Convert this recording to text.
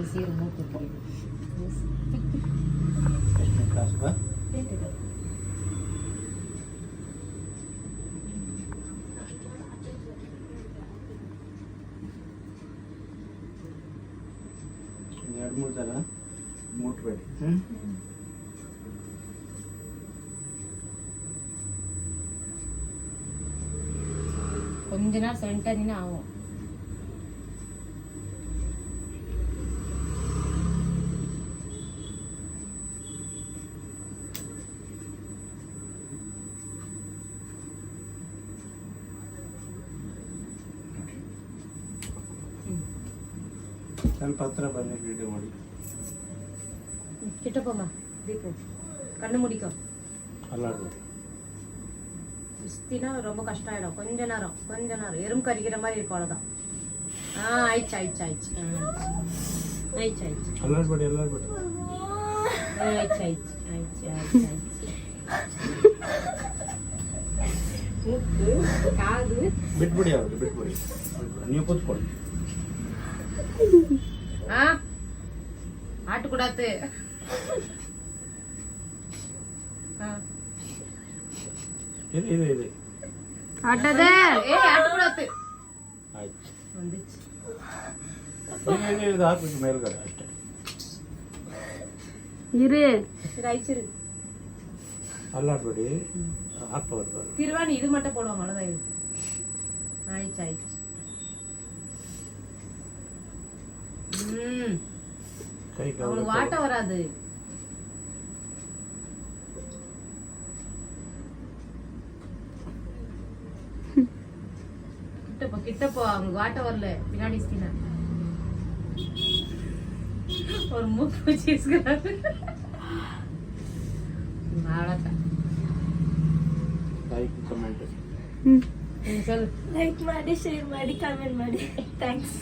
ಸೀರೆ ಮೂಕು ಎಷ್ಟನೇ ಕ್ಲಾಸ್ ಬಾ ಎರಡು ಮೂರು ಜನ ಮುಟ್ಬೇಡಿ கொஞ்ச நேரம் சென்டர்னா ஆகும். ಸ್ವಲ್ಪ ಹತ್ರ ಬನ್ನಿ ವಿಡಿಯೋ ಮಾಡಿ கிட்ட போமா தீபு கண்ணு முடிக்கோ ಅಲ್ಲಾಡ್ಬೋದು இஸ்தினா ரொம்ப கஷ்டம் ஆயிடும் கொஞ்ச நேரம் எறும்பு கறிக்கிற மாதிரி இருக்கும் அவ்வளோதான் ஆயிடுச்சு ஆயிடுச்சு ஆயிடுச்சு ஆயிடுச்சு ஆயிடுச்சு ಅಲ್ಲಾಡ್ಬೇಡಿ ಅಲ್ಲಾಡ್ಬೇಡಿ ஆயிடுச்சு ஆயிடுச்சு ஆயிடுச்சு ஆயிடுச்சு ஆயிடுச்சு மூக்கு காது ಬಿಟ್ಬಿಡಿ ಅವ್ರಿಗೆ ಬಿಟ್ಬಿಡಿ ನೀವು ಕೂತ್ಕೊಳ್ಳಿ ஆட்டுக்கூடாது ಇದೆ ஆட்டது ஆட்டுக்கூடாது ಆಯ್ತು வந்துச்சு ಇದು ಹಾಕ್ಬೇಕು ಮೇಲ್ಗಡೆ ಅಷ್ಟೇ இரு சரி ஆயிடுச்சு ಅಲ್ಲಾಡ್ಬೇಡಿ ಹಾಕ್ಬಾರ್ದು திருவாணி இது மட்டும் போடுவாங்க அவ்வளோதான் இது ஆயிடுச்சு ஆயிடுச்சு ಕೈ அவங்களுக்கு வாட்ட வராது கிட்டப்போ அவங்களுக்கு வாட்ட வரல பின்னாடி ஸ்கின் ஒரு மூக்கு வச்சு அவ்வளோதான் ಲೈಕ್ ಕಮೆಂಟ್ சொல்லு ಲೈಕ್ ಮಾಡಿ ಶೇರ್ ಮಾಡಿ ಕಮೆಂಟ್ ಮಾಡಿ ಥ್ಯಾಂಕ್ಸ್